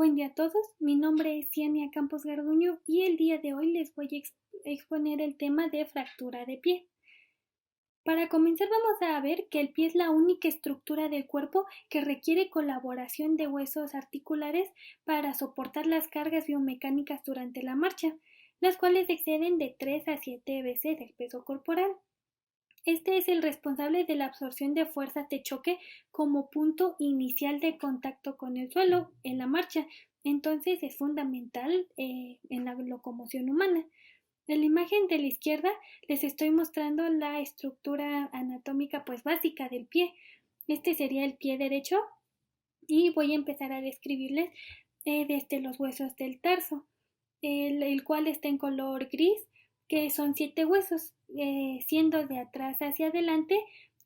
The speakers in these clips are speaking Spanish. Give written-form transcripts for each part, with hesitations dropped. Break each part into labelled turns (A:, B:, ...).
A: Buen día a todos, mi nombre es Ciania Campos Garduño y el día de hoy les voy a exponer el tema de fractura de pie. Para comenzar vamos a ver que el pie es la única estructura del cuerpo que requiere colaboración de huesos articulares para soportar las cargas biomecánicas durante la marcha, las cuales exceden de 3 a 7 veces el peso corporal. Este es el responsable de la absorción de fuerzas de choque como punto inicial de contacto con el suelo en la marcha. Entonces es fundamental en la locomoción humana. En la imagen de la izquierda les estoy mostrando la estructura anatómica pues básica del pie. Este sería el pie derecho y voy a empezar a describirles desde los huesos del tarso, el cual está en color gris, que son 7 huesos, siendo de atrás hacia adelante,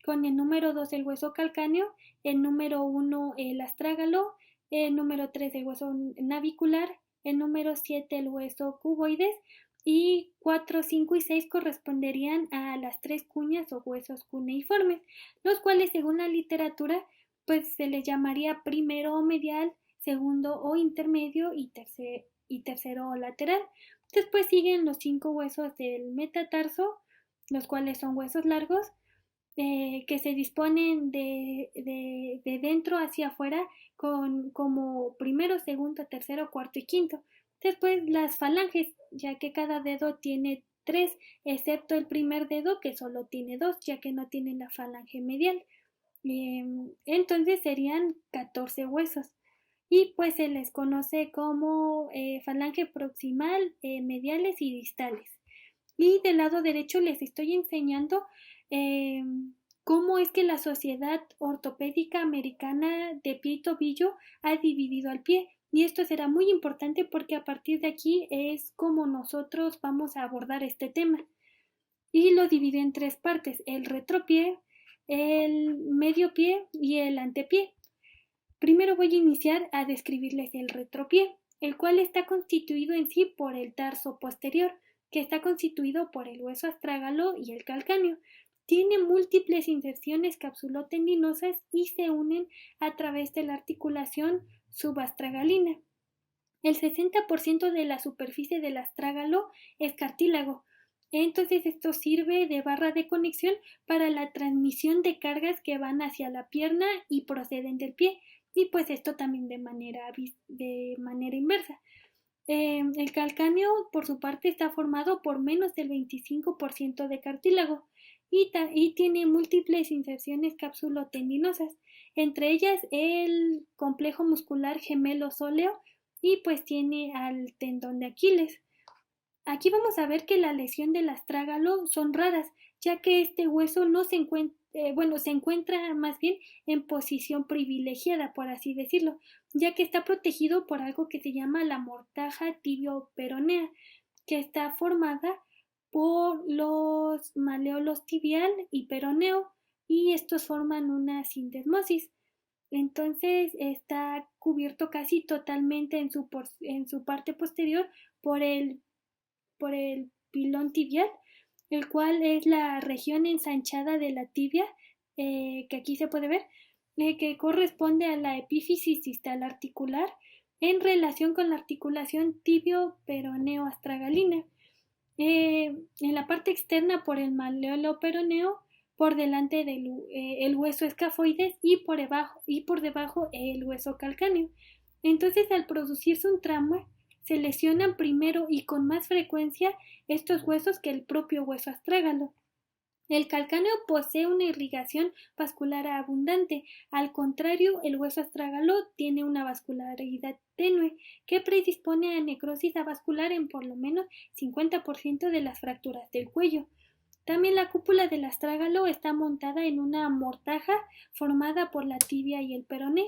A: con el número 2 el hueso calcáneo, el número 1 el astrágalo, el número 3 el hueso navicular, el número 7 el hueso cuboides, y 4, 5 y 6 corresponderían a las 3 cuñas o huesos cuneiformes, los cuales según la literatura pues se les llamaría primero o medial, segundo o intermedio y tercero o lateral. Después siguen los 5 huesos del metatarso, los cuales son huesos largos que se disponen de dentro hacia afuera como primero, segundo, tercero, cuarto y quinto. Después las falanges, ya que cada dedo tiene 3, excepto el primer dedo que solo tiene 2, ya que no tiene la falange medial. Entonces serían 14 huesos y pues se les conoce como falange proximal, mediales y distales. Y del lado derecho les estoy enseñando eh, cómo es que la Sociedad Ortopédica Americana de Pie y Tobillo ha dividido al pie. Y esto será muy importante porque a partir de aquí es como nosotros vamos a abordar este tema. Y lo divide en 3 partes, el retropié, el medio pie y el antepié. Primero voy a iniciar a describirles el retropié, el cual está constituido en sí por el tarso posterior, que está constituido por el hueso astrágalo y el calcáneo. Tiene múltiples inserciones capsulotendinosas y se unen a través de la articulación subastragalina. El 60% de la superficie del astrágalo es cartílago. Entonces esto sirve de barra de conexión para la transmisión de cargas que van hacia la pierna y proceden del pie. Y pues esto también de manera inversa. El calcáneo, por su parte, está formado por menos del 25% de cartílago y tiene múltiples inserciones capsulotendinosas, entre ellas el complejo muscular gemelo sóleo y pues tiene al tendón de Aquiles. Aquí vamos a ver que la lesión del astrágalo son raras, ya que este hueso no se encuentra, se encuentra más bien en posición privilegiada, por así decirlo, ya que está protegido por algo que se llama la mortaja tibio-peronea, que está formada por los maleolos tibial y peroneo, y estos forman una sindesmosis. Entonces está cubierto casi totalmente en su parte posterior por el pilón tibial, el cual es la región ensanchada de la tibia, que aquí se puede ver, que corresponde a la epífisis distal articular en relación con la articulación tibio-peroneo-astragalina. En la parte externa por el maleolo peroneo, por delante del el hueso escafoides y por debajo el hueso calcáneo. Entonces, al producirse un trauma, se lesionan primero y con más frecuencia estos huesos que el propio hueso astrágalo. El calcáneo posee una irrigación vascular abundante, al contrario, el hueso astrágalo tiene una vascularidad tenue que predispone a necrosis avascular en por lo menos 50% de las fracturas del cuello. También la cúpula del astrágalo está montada en una mortaja formada por la tibia y el peroné,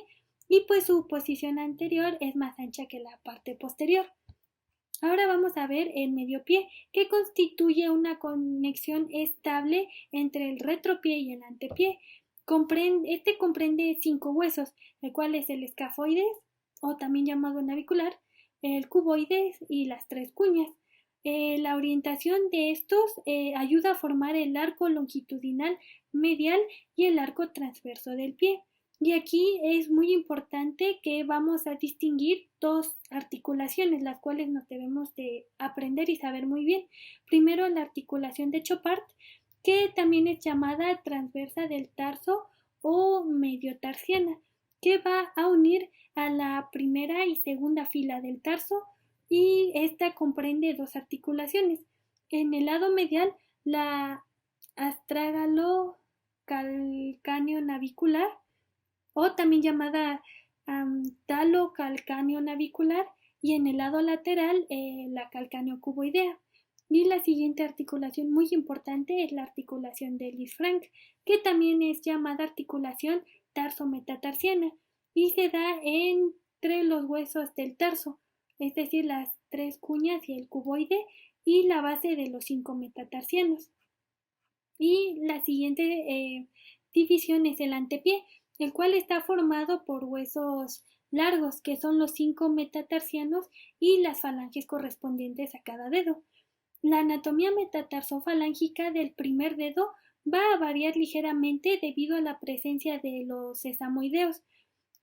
A: y pues su posición anterior es más ancha que la parte posterior. Ahora vamos a ver el medio pie, que constituye una conexión estable entre el retropié y el antepié. Este comprende 5 huesos, el cual es el escafoides, o también llamado navicular, el cuboides y las 3 cuñas. La orientación de estos ayuda a formar el arco longitudinal medial y el arco transverso del pie. Y aquí es muy importante que vamos a distinguir dos articulaciones, las cuales nos debemos de aprender y saber muy bien. Primero, la articulación de Chopard, que también es llamada transversa del tarso o mediotarsiana, que va a unir a la primera y segunda fila del tarso, y esta comprende dos articulaciones. En el lado medial, la astrágalo calcáneo navicular, o también llamada talo calcáneo navicular, y en el lado lateral la calcáneo cuboidea. Y la siguiente articulación muy importante es la articulación de Lisfranc, que también es llamada articulación tarso-metatarsiana y se da entre los huesos del tarso, es decir, las tres cuñas y el cuboide y la base de los 5 metatarsianos. Y la siguiente división es el antepié, el cual está formado por huesos largos, que son los 5 metatarsianos y las falanges correspondientes a cada dedo. La anatomía metatarsofalángica del primer dedo va a variar ligeramente debido a la presencia de los sesamoideos.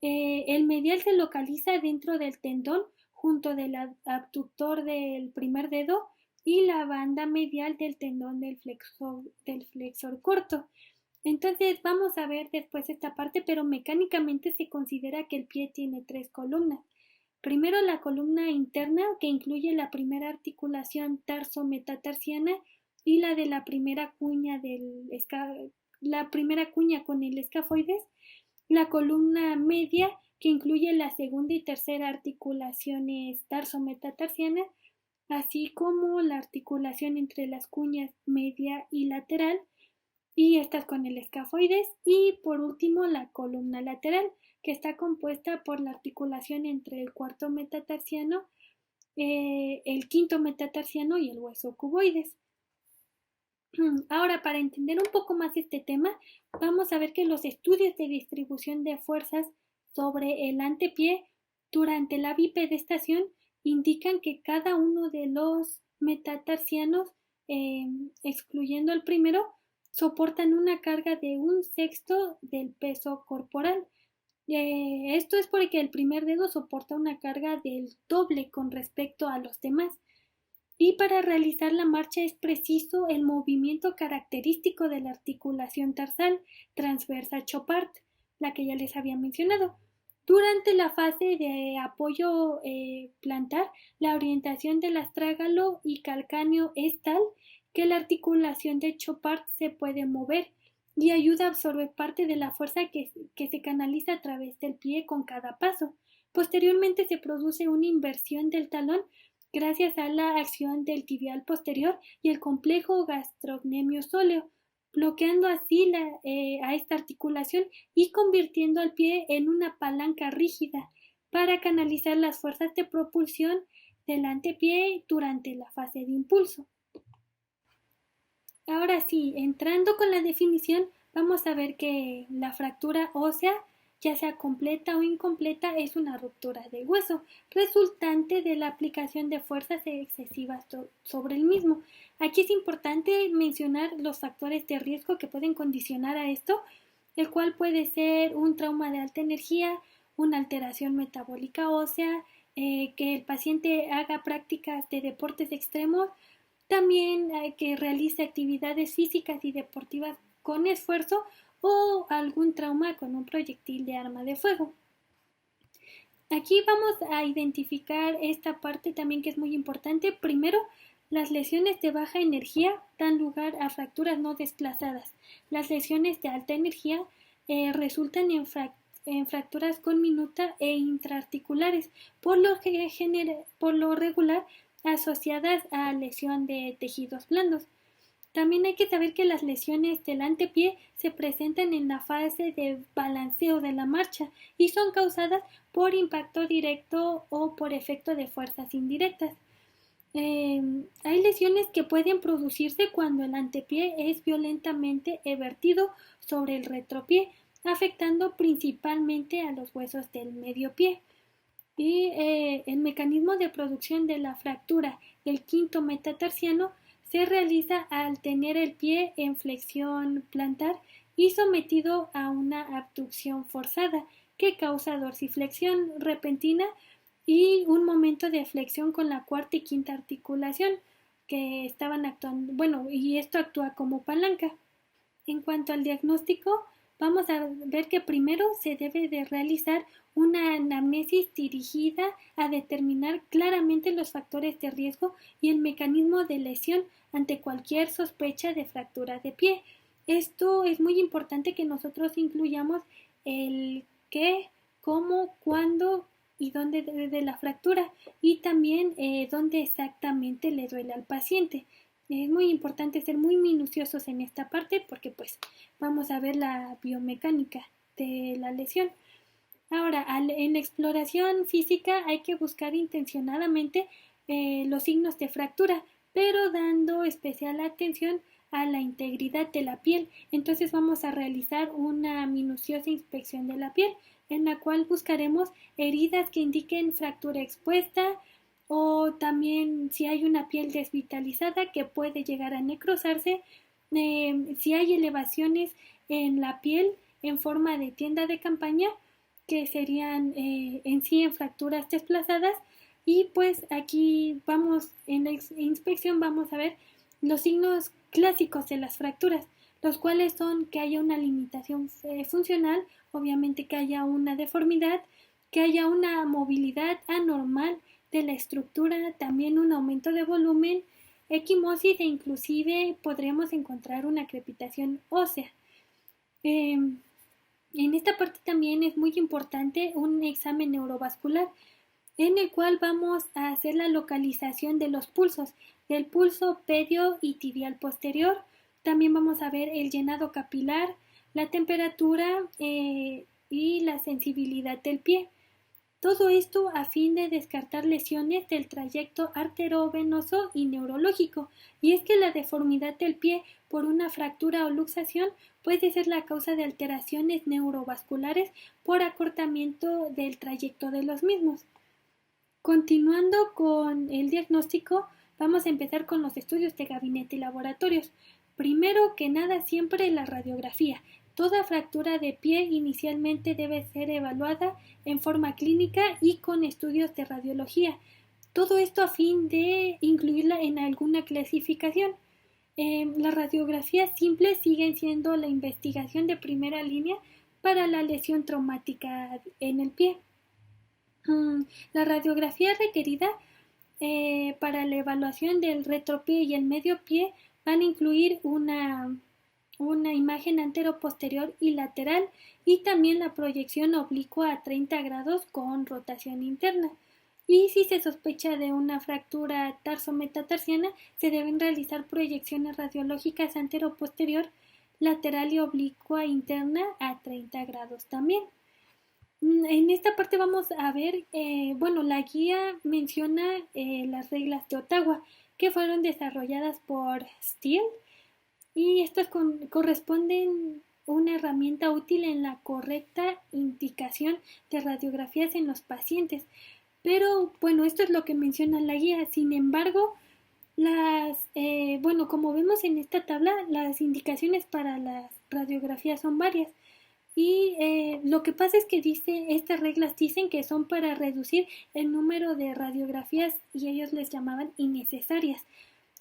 A: El medial se localiza dentro del tendón junto del abductor del primer dedo y la banda medial del tendón del flexor corto. Entonces vamos a ver después esta parte, pero mecánicamente se considera que el pie tiene tres columnas. Primero, la columna interna, que incluye la primera articulación tarso-metatarsiana y la de la primera cuña con el escafoides. La columna media, que incluye la segunda y tercera articulaciones tarso-metatarsianas, así como la articulación entre las cuñas media y lateral, y estas con el escafoides. Y por último, la columna lateral, que está compuesta por la articulación entre el cuarto metatarsiano, el quinto metatarsiano y el hueso cuboides. Ahora, para entender un poco más este tema, vamos a ver que los estudios de distribución de fuerzas sobre el antepié durante la bipedestación indican que cada uno de los metatarsianos, excluyendo el primero, soportan una carga de 1/6 del peso corporal. Esto es porque el primer dedo soporta una carga del doble con respecto a los demás. Y para realizar la marcha es preciso el movimiento característico de la articulación tarsal transversa Chopard, la que ya les había mencionado. Durante la fase de apoyo plantar, la orientación del astrágalo y calcáneo es tal que la articulación de Chopard se puede mover y ayuda a absorber parte de la fuerza que se canaliza a través del pie con cada paso. Posteriormente se produce una inversión del talón gracias a la acción del tibial posterior y el complejo gastrocnemio sóleo, bloqueando así a esta articulación y convirtiendo al pie en una palanca rígida para canalizar las fuerzas de propulsión del antepié durante la fase de impulso. Ahora sí, entrando con la definición, vamos a ver que la fractura ósea, ya sea completa o incompleta, es una ruptura del hueso, resultante de la aplicación de fuerzas excesivas sobre el mismo. Aquí es importante mencionar los factores de riesgo que pueden condicionar a esto, el cual puede ser un trauma de alta energía, una alteración metabólica ósea, que el paciente haga prácticas de deportes extremos, también que realice actividades físicas y deportivas con esfuerzo o algún trauma con un proyectil de arma de fuego. Aquí vamos a identificar esta parte también que es muy importante. Primero, las lesiones de baja energía dan lugar a fracturas no desplazadas. Las lesiones de alta energía resultan en fracturas con minuta e intraarticulares, por lo regular asociadas a lesión de tejidos blandos. También hay que saber que las lesiones del antepié se presentan en la fase de balanceo de la marcha y son causadas por impacto directo o por efecto de fuerzas indirectas. Hay lesiones que pueden producirse cuando el antepié es violentamente evertido sobre el retropié, afectando principalmente a los huesos del medio pie. Y el mecanismo de producción de la fractura del quinto metatarsiano se realiza al tener el pie en flexión plantar y sometido a una abducción forzada que causa dorsiflexión repentina y un momento de flexión con la cuarta y quinta articulación que estaban actuando, bueno, y esto actúa como palanca. En cuanto al diagnóstico, vamos a ver que primero se debe de realizar una anamnesis dirigida a determinar claramente los factores de riesgo y el mecanismo de lesión ante cualquier sospecha de fractura de pie. Esto es muy importante que nosotros incluyamos el qué, cómo, cuándo y dónde de la fractura y también dónde exactamente le duele al paciente. Es muy importante ser muy minuciosos en esta parte porque pues vamos a ver la biomecánica de la lesión. Ahora, en la exploración física hay que buscar intencionadamente los signos de fractura, pero dando especial atención a la integridad de la piel. Entonces vamos a realizar una minuciosa inspección de la piel, en la cual buscaremos heridas que indiquen fractura expuesta o también si hay una piel desvitalizada que puede llegar a necrosarse, si hay elevaciones en la piel en forma de tienda de campaña, que serían en sí en fracturas desplazadas y pues aquí vamos en la inspección vamos a ver los signos clásicos de las fracturas, los cuales son que haya una limitación funcional, obviamente que haya una deformidad, que haya una movilidad anormal de la estructura, también un aumento de volumen, equimosis e inclusive podremos encontrar una crepitación ósea. En esta parte también es muy importante un examen neurovascular en el cual vamos a hacer la localización de los pulsos, del pulso pedio y tibial posterior. También vamos a ver el llenado capilar, la temperatura y la sensibilidad del pie. Todo esto a fin de descartar lesiones del trayecto arterovenoso y neurológico. Y es que la deformidad del pie por una fractura o luxación puede ser la causa de alteraciones neurovasculares por acortamiento del trayecto de los mismos. Continuando con el diagnóstico, vamos a empezar con los estudios de gabinete y laboratorios. Primero que nada, siempre la radiografía. Toda fractura de pie inicialmente debe ser evaluada en forma clínica y con estudios de radiología. Todo esto a fin de incluirla en alguna clasificación. Las radiografías simples siguen siendo la investigación de primera línea para la lesión traumática en el pie. La radiografía requerida para la evaluación del retropie y el medio pie van a incluir una imagen antero-posterior y lateral y también la proyección oblicua a 30 grados con rotación interna. Y si se sospecha de una fractura tarso-metatarsiana, se deben realizar proyecciones radiológicas antero-posterior, lateral y oblicua interna a 30 grados también. En esta parte vamos a ver, la guía menciona las reglas de Ottawa que fueron desarrolladas por Steele y estas corresponden una herramienta útil en la correcta indicación de radiografías en los pacientes. Pero bueno, esto es lo que menciona la guía. Sin embargo, como vemos en esta tabla, las indicaciones para las radiografías son varias. Y lo que pasa es que estas reglas dicen que son para reducir el número de radiografías y ellos les llamaban innecesarias.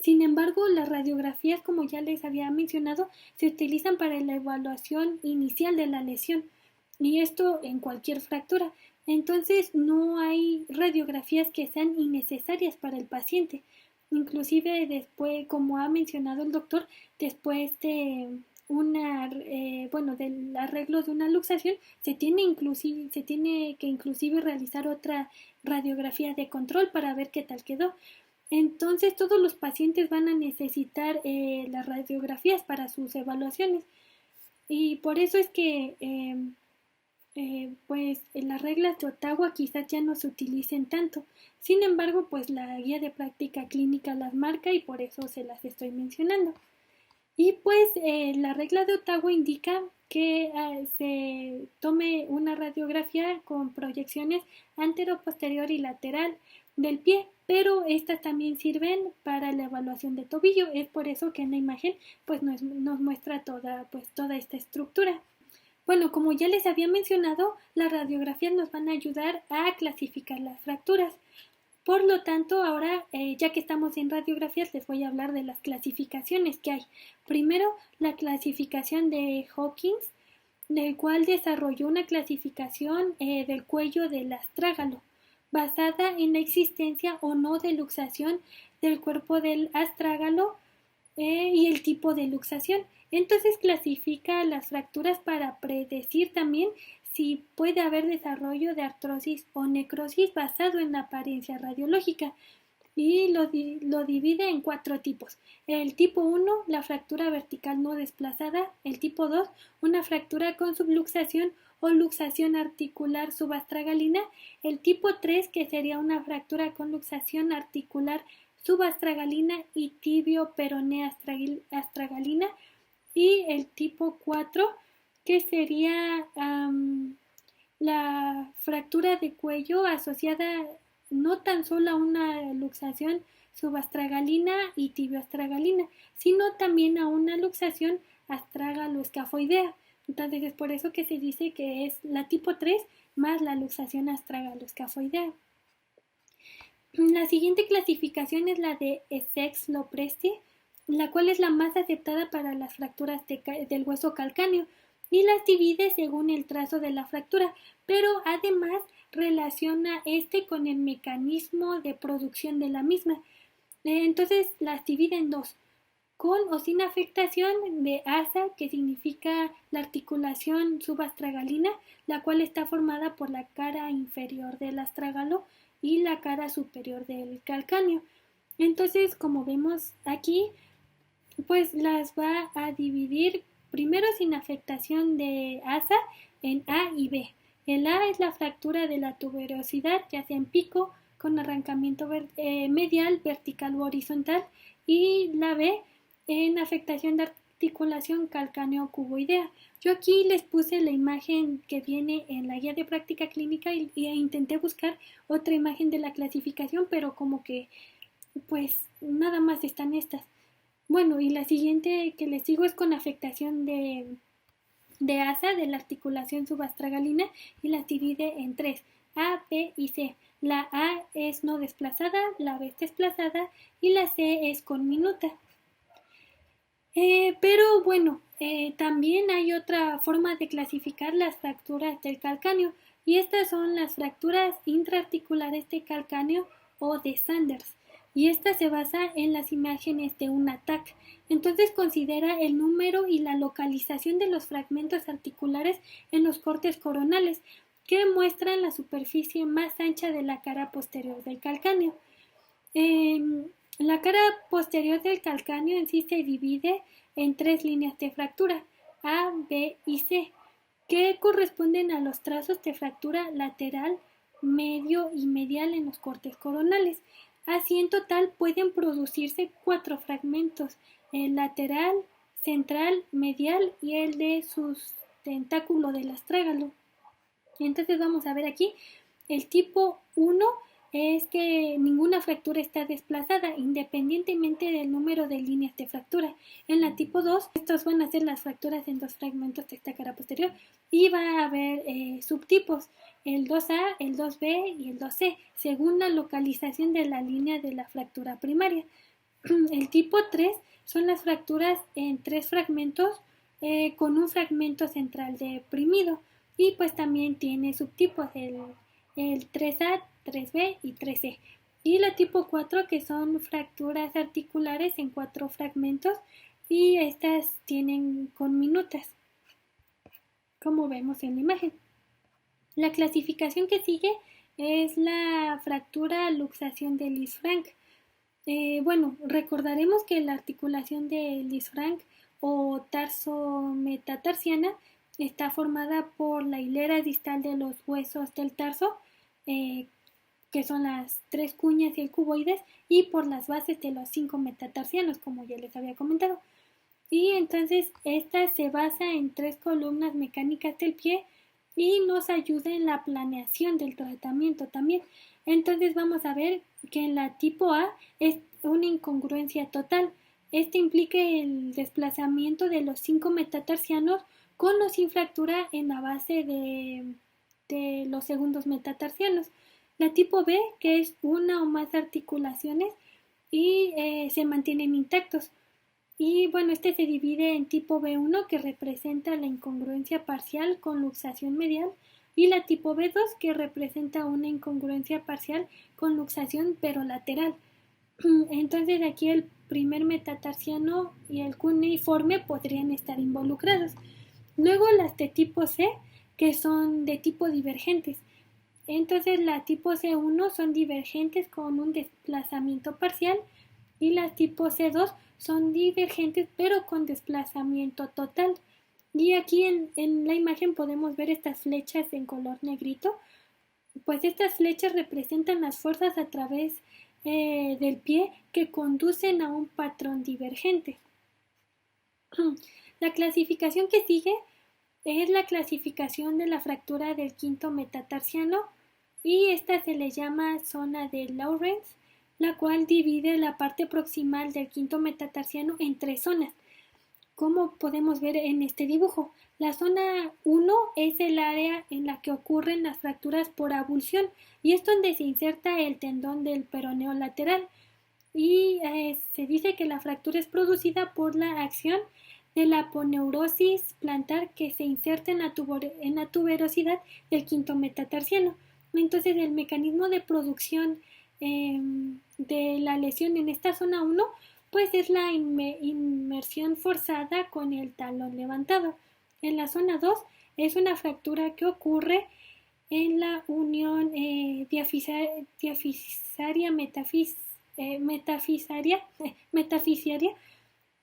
A: Sin embargo, las radiografías, como ya les había mencionado, se utilizan para la evaluación inicial de la lesión y esto en cualquier fractura. Entonces, no hay radiografías que sean innecesarias para el paciente. Inclusive después, como ha mencionado el doctor, después de del arreglo de una luxación, se tiene que inclusive realizar otra radiografía de control para ver qué tal quedó. Entonces todos los pacientes van a necesitar las radiografías para sus evaluaciones y por eso es que las reglas de Ottawa quizás ya no se utilicen tanto. Sin embargo, pues la guía de práctica clínica las marca y por eso se las estoy mencionando. Y pues la regla de Ottawa indica que se tome una radiografía con proyecciones antero, posterior y lateral del pie, pero estas también sirven para la evaluación de tobillo. Es por eso que en la imagen pues nos muestra toda esta estructura. Bueno, como ya les había mencionado, las radiografías nos van a ayudar a clasificar las fracturas. Por lo tanto, ahora, ya que estamos en radiografías, les voy a hablar de las clasificaciones que hay. Primero, la clasificación de Hawkins, del cual desarrolló una clasificación del cuello del astrágalo, basada en la existencia o no de luxación del cuerpo del astrágalo y el tipo de luxación. Entonces clasifica las fracturas para predecir también si puede haber desarrollo de artrosis o necrosis basado en la apariencia radiológica y lo divide en 4 tipos. El tipo 1, la fractura vertical no desplazada. El tipo 2, una fractura con subluxación o luxación articular subastragalina. El tipo 3, que sería una fractura con luxación articular subastragalina y tibio-peronea astragalina. Y el tipo 4, que sería la fractura de cuello asociada no tan solo a una luxación subastragalina y tibioastragalina, sino también a una luxación astragalo-escafoidea. Entonces es por eso que se dice que es la tipo 3 más la luxación astragalo-escafoidea. La siguiente clasificación es la de Essex-Lopresti, la cual es la más aceptada para las fracturas del hueso calcáneo y las divide según el trazo de la fractura, pero además relaciona este con el mecanismo de producción de la misma. Entonces las divide en dos, con o sin afectación de asa, que significa la articulación subastragalina, la cual está formada por la cara inferior del astrágalo y la cara superior del calcáneo. Entonces, como vemos aquí, pues las va a dividir primero sin afectación de asa en A y B. El A es la fractura de la tuberosidad, ya sea en pico, con arrancamiento medial, vertical u horizontal, y la B en afectación de articulación calcáneo-cuboidea. Yo aquí les puse la imagen que viene en la guía de práctica clínica y intenté buscar otra imagen de la clasificación, pero como que pues nada más están estas. Bueno, y la siguiente que les sigo es con afectación de asa, de la articulación subastragalina, y las divide en 3, A, B y C. La A es no desplazada, la B es desplazada y la C es con minuta. Pero bueno, también hay otra forma de clasificar las fracturas del calcáneo, y estas son las fracturas intraarticulares de calcáneo o de Sanders, y esta se basa en las imágenes de un ATAC. Entonces considera el número y la localización de los fragmentos articulares en los cortes coronales, que muestran la superficie más ancha de la cara posterior del calcáneo. La cara posterior del calcáneo en sí se divide en 3 líneas de fractura, A, B y C, que corresponden a los trazos de fractura lateral, medio y medial en los cortes coronales. Así en total pueden producirse 4 fragmentos, el lateral, central, medial y el de sustentáculo del astrágalo. Entonces vamos a ver aquí, el tipo 1 es que ninguna fractura está desplazada independientemente del número de líneas de fractura. En la tipo 2, estos van a ser las fracturas en 2 fragmentos de esta cara posterior y va a haber subtipos, el 2A, el 2B y el 2C, según la localización de la línea de la fractura primaria. El tipo 3 son las fracturas en 3 fragmentos con un fragmento central deprimido, y pues también tiene subtipos, el 3A, 3B y 3C. Y la tipo 4, que son fracturas articulares en 4 fragmentos, y estas tienen con minutas, como vemos en la imagen. La clasificación que sigue es la fractura luxación de Lisfranc. Bueno, recordaremos que la articulación de Lisfranc o tarso-metatarsiana está formada por la hilera distal de los huesos del tarso, que son las 3 cuñas y el cuboides, y por las bases de los 5 metatarsianos, como ya les había comentado. y entonces esta se basa en 3 columnas mecánicas del pie y nos ayuda en la planeación del tratamiento también. Entonces vamos a ver que en la tipo A es una incongruencia total. Este implica el desplazamiento de los 5 metatarsianos con o sin fractura en la base de los segundos metatarsianos. La tipo B, que es una o más articulaciones y se mantienen intactos. Y bueno, este se divide en tipo B1, que representa la incongruencia parcial con luxación medial, y la tipo B2, que representa una incongruencia parcial con luxación pero lateral. Entonces aquí el primer metatarsiano y el cuneiforme podrían estar involucrados. Luego las de tipo C, que son de tipo divergentes. Entonces la tipo C1 son divergentes con un desplazamiento parcial y las tipo C2 son divergentes pero con desplazamiento total. Y aquí en la imagen podemos ver estas flechas en color negrito. Pues estas flechas representan las fuerzas a través del pie que conducen a un patrón divergente. La clasificación que sigue es la clasificación de la fractura del quinto metatarsiano y esta se le llama zona de Lorentz, la cual divide la parte proximal del quinto metatarsiano en 3 zonas, como podemos ver en este dibujo. La zona 1 es el área en la que ocurren las fracturas por abulsión y es donde se inserta el tendón del peroneo lateral y se dice que la fractura es producida por la acción de la aponeurosis plantar que se inserta en la tuberosidad del quinto metatarsiano. Entonces el mecanismo de producción de la lesión en esta zona 1 pues es la inmersión forzada con el talón levantado. En la zona 2 es una fractura que ocurre en la unión metafisaria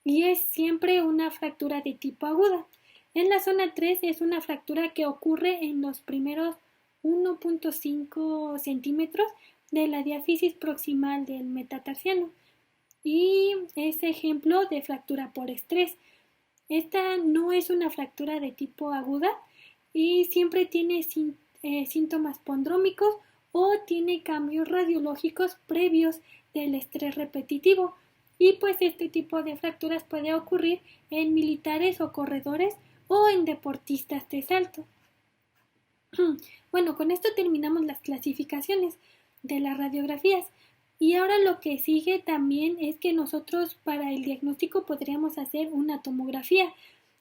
A: y es siempre una fractura de tipo aguda. En la zona 3 es una fractura que ocurre en los primeros 1.5 centímetros de la diáfisis proximal del metatarsiano y es ejemplo de fractura por estrés. Esta no es una fractura de tipo aguda y siempre tiene síntomas pondrómicos o tiene cambios radiológicos previos del estrés repetitivo. Y pues este tipo de fracturas puede ocurrir en militares o corredores o en deportistas de salto. Bueno, con esto terminamos las clasificaciones de las radiografías. Y ahora lo que sigue también es que nosotros para el diagnóstico podríamos hacer una tomografía,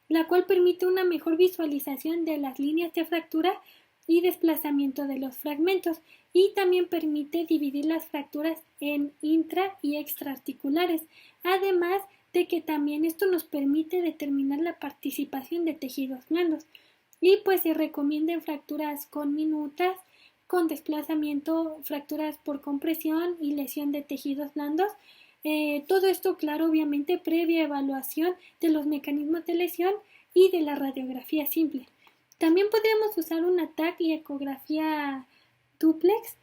A: la cual permite una mejor visualización de las líneas de fractura y desplazamiento de los fragmentos y también permite dividir las fracturas en intra y extraarticulares, además de que también esto nos permite determinar la participación de tejidos blandos y pues se recomiendan fracturas conminutas, con desplazamiento, fracturas por compresión y lesión de tejidos blandos. Todo esto, claro, obviamente previa evaluación de los mecanismos de lesión y de la radiografía simple. También podríamos usar una TAC y ecografía dúplex,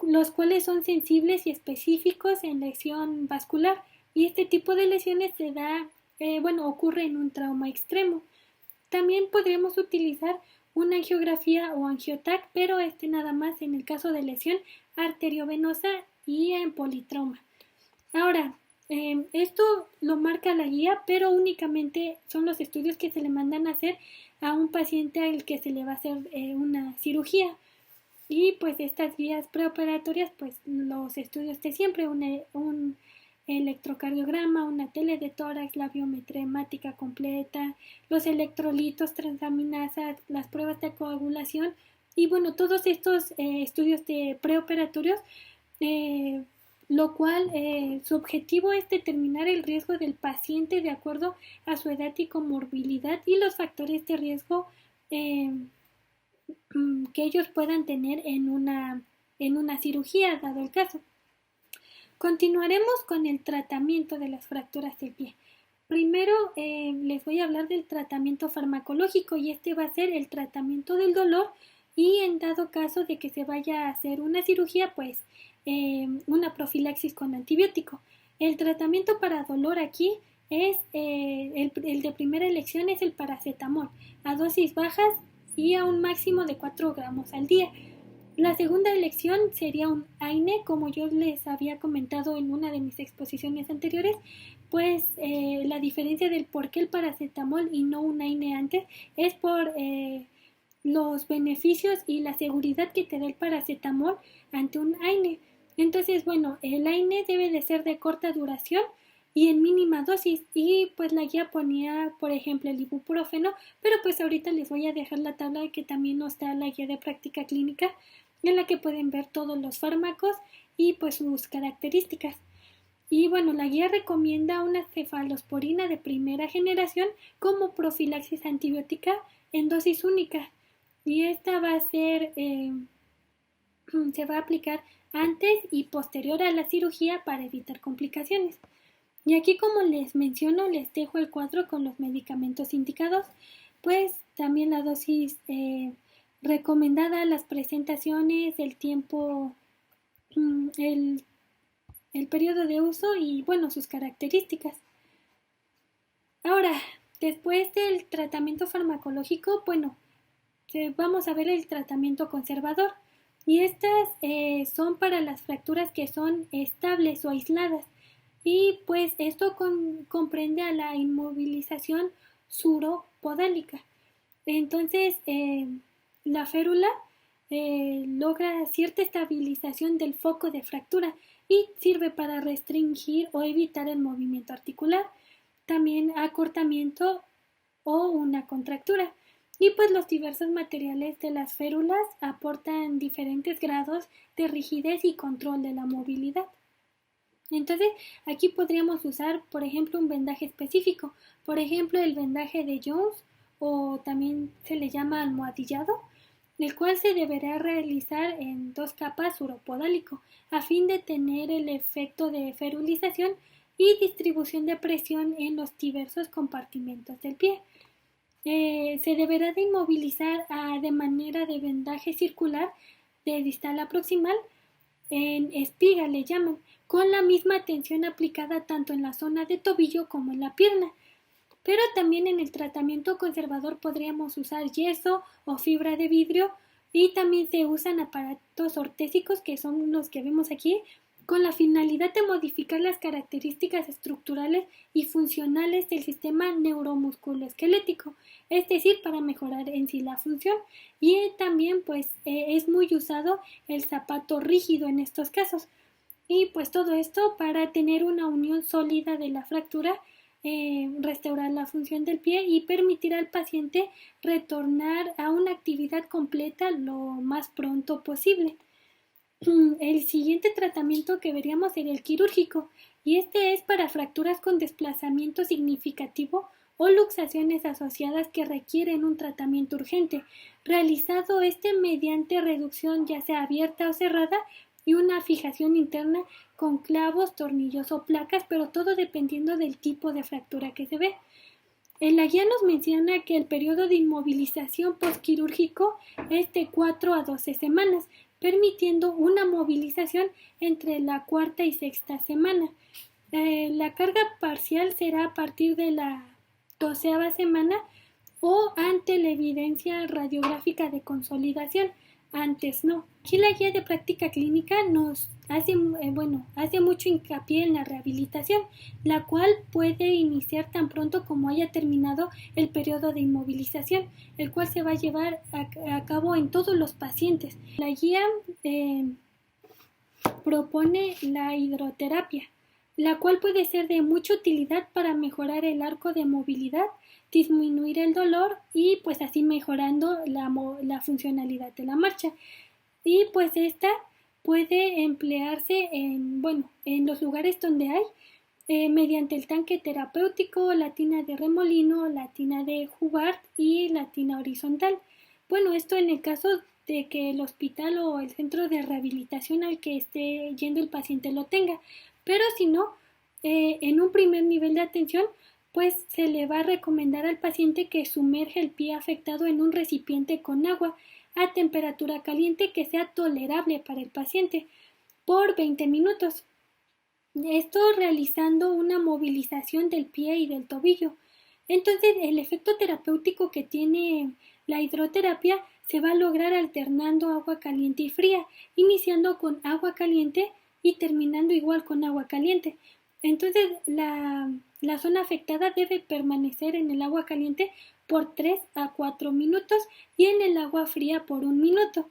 A: los cuales son sensibles y específicos en lesión vascular y este tipo de lesiones se da, ocurre en un trauma extremo. También podríamos utilizar una angiografía o angiotac, pero nada más en el caso de lesión arteriovenosa y en politrauma. Ahora, esto lo marca la guía, pero únicamente son los estudios que se le mandan a hacer a un paciente al que se le va a hacer una cirugía. Y pues estas guías preoperatorias, pues los estudios de siempre, un electrocardiograma, una tele de tórax, la biometría hemática completa, los electrolitos, transaminasas, las pruebas de coagulación y bueno, todos estos estudios de preoperatorios, lo cual su objetivo es determinar el riesgo del paciente de acuerdo a su edad y comorbilidad y los factores de riesgo que ellos puedan tener en una cirugía, dado el caso. Continuaremos con el tratamiento de las fracturas del pie. Primero les voy a hablar del tratamiento farmacológico y este va a ser el tratamiento del dolor y en dado caso de que se vaya a hacer una cirugía, pues una profilaxis con antibiótico. El tratamiento para dolor aquí el de primera elección es el paracetamol, a dosis bajas y a un máximo de 4 gramos al día. La segunda elección sería un AINE, como yo les había comentado en una de mis exposiciones anteriores, pues la diferencia del por qué el paracetamol y no un AINE antes es por los beneficios y la seguridad que te da el paracetamol ante un AINE. Entonces, bueno, el AINE debe de ser de corta duración y en mínima dosis, y pues la guía ponía, por ejemplo, el ibuprofeno, pero pues ahorita les voy a dejar la tabla que también nos da la guía de práctica clínica, en la que pueden ver todos los fármacos y pues sus características. Y bueno, la guía recomienda una cefalosporina de primera generación como profilaxis antibiótica en dosis única. Y esta va a ser, se va a aplicar antes y posterior a la cirugía para evitar complicaciones. Y aquí, como les menciono, les dejo el cuadro con los medicamentos indicados, pues también la dosis recomendada, las presentaciones, el tiempo, el periodo de uso y bueno, sus características. Ahora, después del tratamiento farmacológico, bueno, vamos a ver el tratamiento conservador. Y estas son para las fracturas que son estables o aisladas. Y pues esto comprende a la inmovilización suropodálica. Entonces, la férula logra cierta estabilización del foco de fractura y sirve para restringir o evitar el movimiento articular, también acortamiento o una contractura. Y pues los diversos materiales de las férulas aportan diferentes grados de rigidez y control de la movilidad. Entonces, aquí podríamos usar, por ejemplo, un vendaje específico. Por ejemplo, el vendaje de Jones, o también se le llama almohadillado, el cual se deberá realizar en 2 capas suropodálico, a fin de tener el efecto de ferulización y distribución de presión en los diversos compartimentos del pie. Se deberá de inmovilizar de manera de vendaje circular de distal a proximal, en espiga le llaman, con la misma tensión aplicada tanto en la zona de tobillo como en la pierna. Pero también en el tratamiento conservador podríamos usar yeso o fibra de vidrio, y también se usan aparatos ortésicos, que son los que vemos aquí, con la finalidad de modificar las características estructurales y funcionales del sistema neuromusculoesquelético, es decir, para mejorar en sí la función. Y también pues es muy usado el zapato rígido en estos casos. Y pues todo esto para tener una unión sólida de la fractura, restaurar la función del pie y permitir al paciente retornar a una actividad completa lo más pronto posible. El siguiente tratamiento que veríamos sería el quirúrgico, y este es para fracturas con desplazamiento significativo o luxaciones asociadas que requieren un tratamiento urgente, realizado mediante reducción ya sea abierta o cerrada y una fijación interna con clavos, tornillos o placas, pero todo dependiendo del tipo de fractura que se ve. En la guía nos menciona que el periodo de inmovilización postquirúrgico es de 4 a 12 semanas, permitiendo una movilización entre la cuarta y sexta semana. La carga parcial será a partir de la 12ª semana o ante la evidencia radiográfica de consolidación. Antes no. Aquí la guía de práctica clínica nos hace mucho hincapié en la rehabilitación, la cual puede iniciar tan pronto como haya terminado el periodo de inmovilización, el cual se va a llevar a cabo en todos los pacientes. La guía propone la hidroterapia, la cual puede ser de mucha utilidad para mejorar el arco de movilidad, disminuir el dolor y pues así mejorando la funcionalidad de la marcha. Y pues esta puede emplearse en los lugares donde hay, mediante el tanque terapéutico, la tina de remolino, la tina de Hubbard y la tina horizontal. Bueno, esto en el caso de que el hospital o el centro de rehabilitación al que esté yendo el paciente lo tenga, pero si no, en un primer nivel de atención, pues se le va a recomendar al paciente que sumerja el pie afectado en un recipiente con agua a temperatura caliente que sea tolerable para el paciente por 20 minutos. Esto realizando una movilización del pie y del tobillo. Entonces, el efecto terapéutico que tiene la hidroterapia se va a lograr alternando agua caliente y fría, iniciando con agua caliente y terminando igual con agua caliente. Entonces, la zona afectada debe permanecer en el agua caliente por 3 a 4 minutos y en el agua fría por 1 minuto,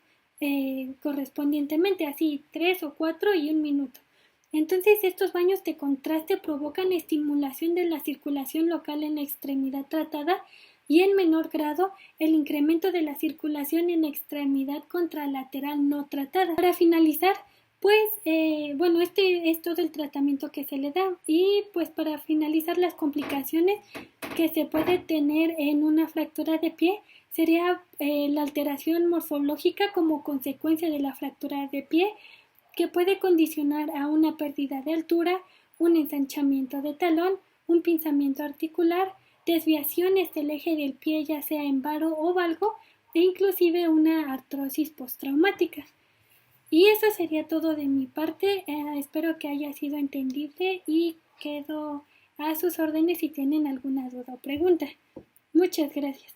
A: correspondientemente, así 3 o 4 y 1 minuto. Entonces, estos baños de contraste provocan estimulación de la circulación local en la extremidad tratada y en menor grado el incremento de la circulación en extremidad contralateral no tratada. Para finalizar, pues, bueno, este es todo el tratamiento que se le da y pues para finalizar las complicaciones que se puede tener en una fractura de pie sería la alteración morfológica como consecuencia de la fractura de pie, que puede condicionar a una pérdida de altura, un ensanchamiento de talón, un pinzamiento articular, desviaciones del eje del pie ya sea en varo o valgo e inclusive una artrosis postraumática. Y eso sería todo de mi parte. Espero que haya sido entendible y quedo a sus órdenes si tienen alguna duda o pregunta. Muchas gracias.